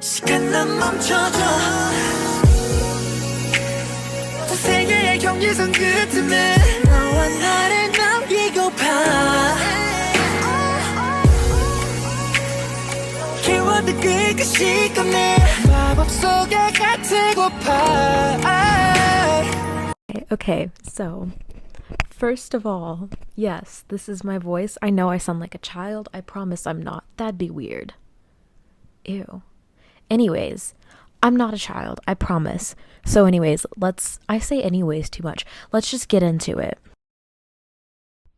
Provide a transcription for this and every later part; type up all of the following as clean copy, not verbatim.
시간 난 멈춰줘 두 세계의 경계선 끝에 너와 나를 남기고파 키워드 끝까지 꺼내 마법 속에 갇히고파 Okay, so first of all, yes, this is my voice. I know I sound like a child. I promise I'm not. That'd be weird. Ew. Anyways, I'm not a child. I promise. So anyways, I say anyways too much. Let's just get into it.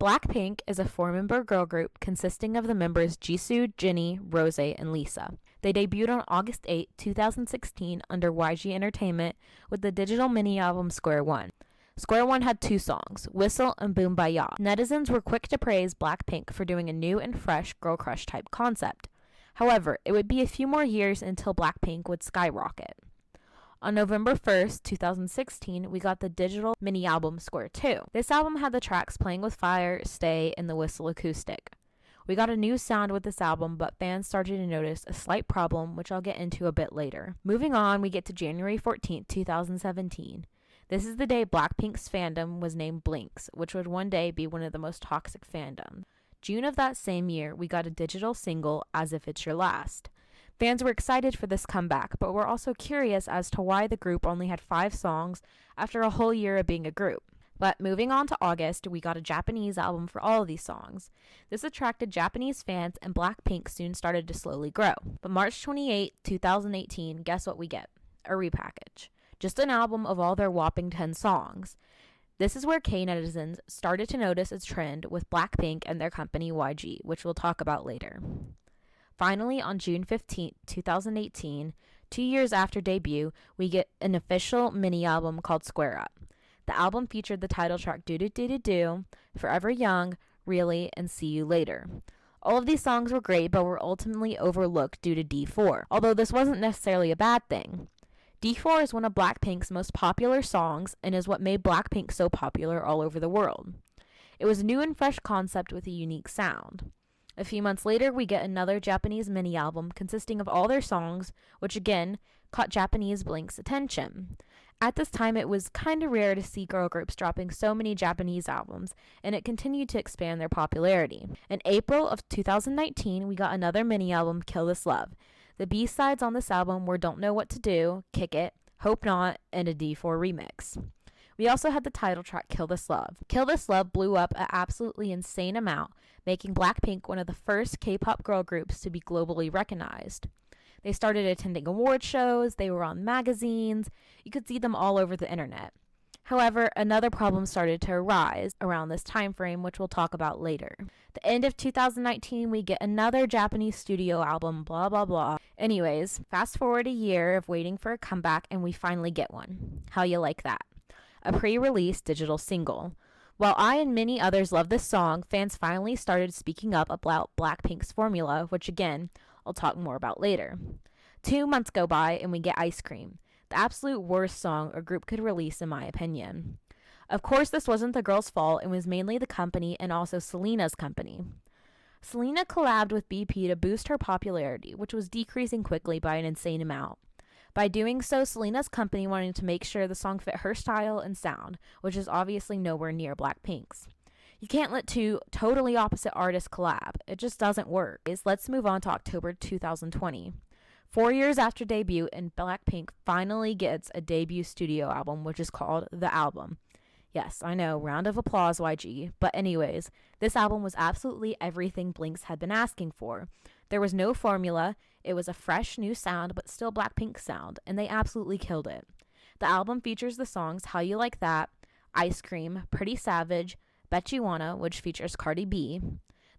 Blackpink is a four-member girl group consisting of the members Jisoo, Jennie, Rose, and Lisa. They debuted on August 8, 2016 under YG Entertainment with the digital mini-album Square One. Square One had two songs, Whistle and Boom Baya. Netizens were quick to praise Blackpink for doing a new and fresh girl crush type concept. However, it would be a few more years until Blackpink would skyrocket. On November 1st, 2016, we got the digital mini-album Square 2. This album had the tracks Playing with Fire, Stay, and the Whistle acoustic. We got a new sound with this album, but fans started to notice a slight problem, which I'll get into a bit later. Moving on, we get to January 14th, 2017. This is the day Blackpink's fandom was named Blinks, which would one day be one of the most toxic fandoms. June of that same year, we got a digital single, As If It's Your Last. Fans were excited for this comeback, but were also curious as to why the group only had 5 songs after a whole year of being a group. But moving on to August, we got a Japanese album for all of these songs. This attracted Japanese fans, and Blackpink soon started to slowly grow. But March 28, 2018, guess what we get? A repackage. Just an album of all their whopping 10 songs. This is where K-netizens started to notice a trend with Blackpink and their company YG, which we'll talk about later. Finally, on June 15, 2018, 2 years after debut, we get an official mini-album called Square Up. The album featured the title track Do Do Do Do Do, Forever Young, Really, and See You Later. All of these songs were great, but were ultimately overlooked due to D4, although this wasn't necessarily a bad thing. D4 is one of Blackpink's most popular songs and is what made Blackpink so popular all over the world. It was a new and fresh concept with a unique sound. A few months later, we get another Japanese mini-album consisting of all their songs, which again caught Japanese Blink's attention. At this time, it was kind of rare to see girl groups dropping so many Japanese albums, and it continued to expand their popularity. In April of 2019, we got another mini-album, Kill This Love. The B-sides on this album were Don't Know What to Do, Kick It, Hope Not, and a D4 remix. We also had the title track Kill This Love. Kill This Love blew up an absolutely insane amount, making Blackpink one of the first K-pop girl groups to be globally recognized. They started attending award shows, they were on magazines, you could see them all over the internet. However, another problem started to arise around this time frame, which we'll talk about later. The end of 2019, we get another Japanese studio album, blah blah blah. Anyways, fast forward a year of waiting for a comeback and we finally get one. How you like that? A pre-release digital single. While I and many others love this song, fans finally started speaking up about Blackpink's formula, which again, I'll talk more about later. 2 months go by and we get Ice Cream, the absolute worst song a group could release in my opinion. Of course, this wasn't the girls' fault, it was mainly the company and also Selena's company. Selena collabed with BP to boost her popularity, which was decreasing quickly by an insane amount. By doing so, Selena's company wanted to make sure the song fit her style and sound, which is obviously nowhere near Blackpink's. You can't let two totally opposite artists collab. It just doesn't work. Let's move on to October 2020. 4 years after debut, and Blackpink finally gets a debut studio album, which is called The Album. Yes, I know, round of applause, YG. But anyways, this album was absolutely everything Blinks had been asking for. There was no formula, it was a fresh new sound, but still Blackpink sound, and they absolutely killed it. The album features the songs How You Like That, Ice Cream, Pretty Savage, Bet You Wanna, which features Cardi B,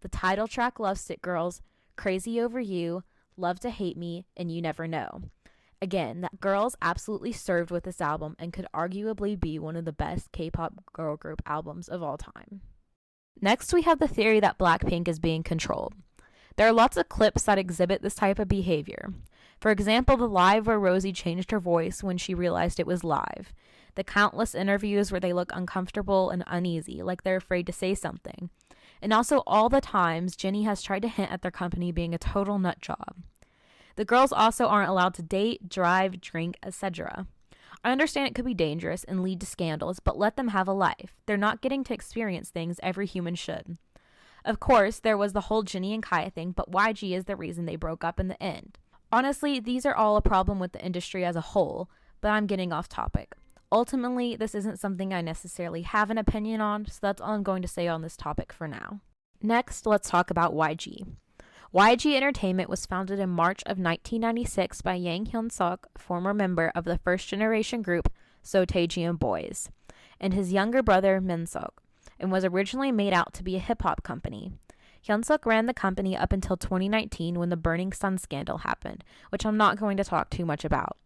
the title track Lovesick Girls, Crazy Over You, Love to Hate Me, and You Never Know. Again, that girls absolutely served with this album and could arguably be one of the best K-pop girl group albums of all time. Next, we have the theory that Blackpink is being controlled. There are lots of clips that exhibit this type of behavior. For example, the live where Rosie changed her voice when she realized it was live. The countless interviews where they look uncomfortable and uneasy, like they're afraid to say something. And also all the times Jennie has tried to hint at their company being a total nut job. The girls also aren't allowed to date, drive, drink, etc. I understand it could be dangerous and lead to scandals, but let them have a life. They're not getting to experience things every human should. Of course, there was the whole Jinny and Kaya thing, but YG is the reason they broke up in the end. Honestly, these are all a problem with the industry as a whole, but I'm getting off topic. Ultimately, this isn't something I necessarily have an opinion on, so that's all I'm going to say on this topic for now. Next, let's talk about YG. YG Entertainment was founded in March of 1996 by Yang Hyun-suk, former member of the first-generation group Sotaejian Boys, and his younger brother Min-suk, and was originally made out to be a hip-hop company. Hyun-suk ran the company up until 2019 when the Burning Sun scandal happened, which I'm not going to talk too much about.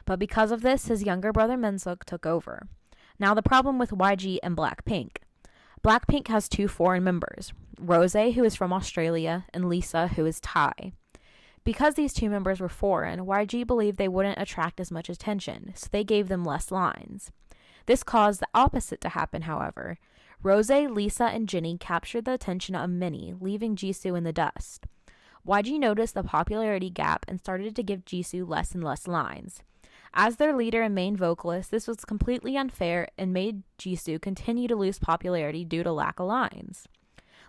But because of this, his younger brother Min-suk took over. Now the problem with YG and Blackpink. Blackpink has 2 foreign members, Rose, who is from Australia, and Lisa, who is Thai. Because these 2 members were foreign, YG believed they wouldn't attract as much attention, so they gave them less lines. This caused the opposite to happen, however. Rose, Lisa, and Jinny captured the attention of many, leaving Jisoo in the dust. YG noticed the popularity gap and started to give Jisoo less and less lines. As their leader and main vocalist, this was completely unfair and made Jisoo continue to lose popularity due to lack of lines.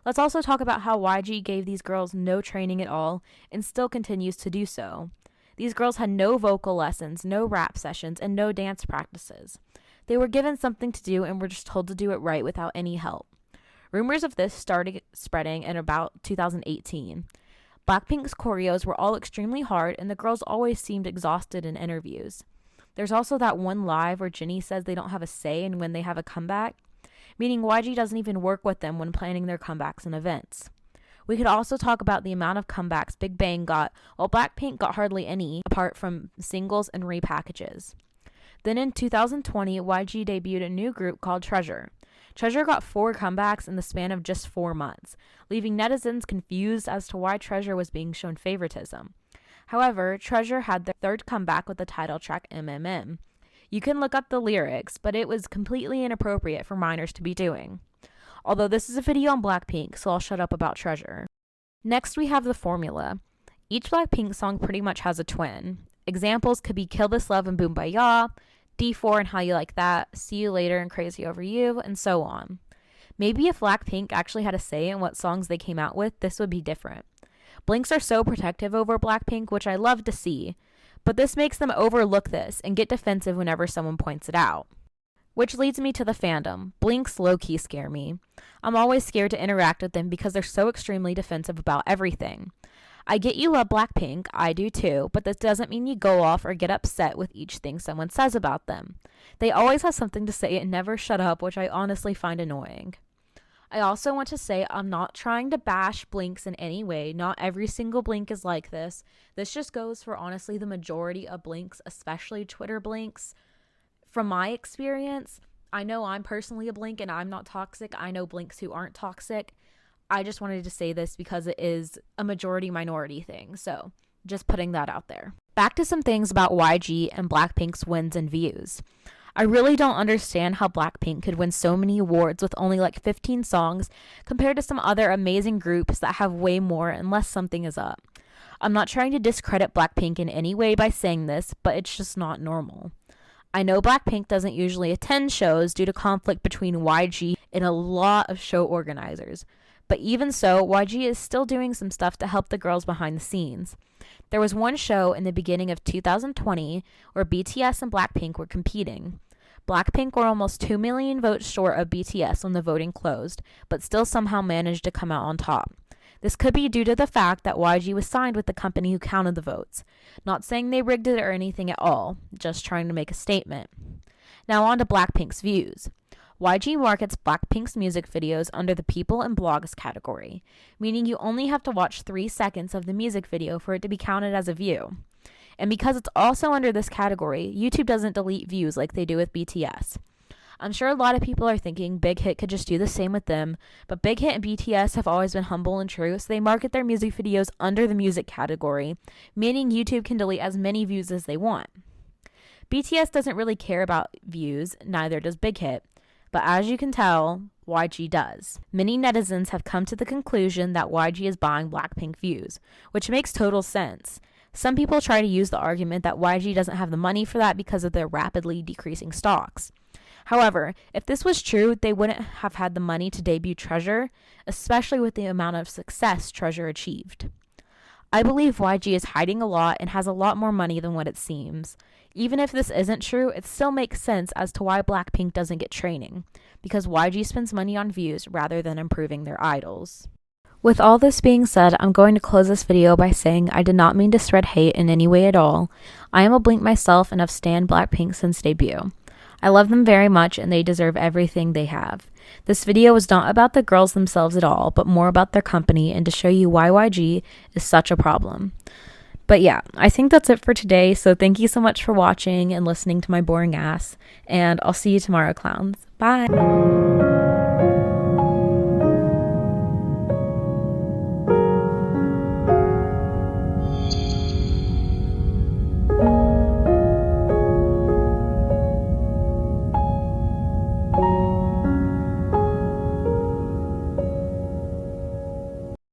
Let's also talk about how YG gave these girls no training at all and still continues to do so. These girls had no vocal lessons, no rap sessions, and no dance practices. They were given something to do and were just told to do it right without any help. Rumors of this started spreading in about 2018. Blackpink's choreos were all extremely hard, and the girls always seemed exhausted in interviews. There's also that one live where Jinny says they don't have a say in when they have a comeback, meaning YG doesn't even work with them when planning their comebacks and events. We could also talk about the amount of comebacks Big Bang got, while Blackpink got hardly any, apart from singles and repackages. Then in 2020, YG debuted a new group called Treasure. Treasure got 4 comebacks in the span of just 4 months, leaving netizens confused as to why Treasure was being shown favoritism. However, Treasure had their 3rd comeback with the title track MMM. You can look up the lyrics, but it was completely inappropriate for minors to be doing. Although this is a video on Blackpink, so I'll shut up about Treasure. Next we have the formula. Each Blackpink song pretty much has a twin. Examples could be Kill This Love and Boom Ba Ya, D4 and How You Like That, See You Later and Crazy Over You, and so on. Maybe if Blackpink actually had a say in what songs they came out with, this would be different. Blinks are so protective over Blackpink, which I love to see, but this makes them overlook this and get defensive whenever someone points it out. Which leads me to the fandom. Blinks low-key scare me. I'm always scared to interact with them because they're so extremely defensive about everything. I get you love Blackpink, I do too, but this doesn't mean you go off or get upset with each thing someone says about them. They always have something to say and never shut up, which I honestly find annoying. I also want to say I'm not trying to bash Blinks in any way. Not every single Blink is like this. This just goes for honestly the majority of Blinks, especially Twitter Blinks. From my experience, I know I'm personally a Blink and I'm not toxic. I know Blinks who aren't toxic. I just wanted to say this because it is a majority minority thing. So just putting that out there. Back to some things about YG and Blackpink's wins and views. I really don't understand how Blackpink could win so many awards with only like 15 songs compared to some other amazing groups that have way more unless something is up. I'm not trying to discredit Blackpink in any way by saying this, but it's just not normal. I know Blackpink doesn't usually attend shows due to conflict between YG and a lot of show organizers. But even so, YG is still doing some stuff to help the girls behind the scenes. There was one show in the beginning of 2020 where BTS and Blackpink were competing. Blackpink were almost 2 million votes short of BTS when the voting closed, but still somehow managed to come out on top. This could be due to the fact that YG was signed with the company who counted the votes. Not saying they rigged it or anything at all, just trying to make a statement. Now on to Blackpink's views. YG markets Blackpink's music videos under the People and Blogs category, meaning you only have to watch 3 seconds of the music video for it to be counted as a view. And because it's also under this category, YouTube doesn't delete views like they do with BTS. I'm sure a lot of people are thinking Big Hit could just do the same with them, but Big Hit and BTS have always been humble and true, so they market their music videos under the music category, meaning YouTube can delete as many views as they want. BTS doesn't really care about views, neither does Big Hit, but as you can tell, YG does. Many netizens have come to the conclusion that YG is buying Blackpink views, which makes total sense. Some people try to use the argument that YG doesn't have the money for that because of their rapidly decreasing stocks. However, if this was true, they wouldn't have had the money to debut Treasure, especially with the amount of success Treasure achieved. I believe YG is hiding a lot and has a lot more money than what it seems. Even if this isn't true, it still makes sense as to why Blackpink doesn't get training, because YG spends money on views rather than improving their idols. With all this being said, I'm going to close this video by saying I did not mean to spread hate in any way at all. I am a Blink myself and have stanned Blackpink since debut. I love them very much and they deserve everything they have. This video was not about the girls themselves at all, but more about their company and to show you why YG is such a problem. But yeah, I think that's it for today, so thank you so much for watching and listening to my boring ass, and I'll see you tomorrow, clowns. Bye!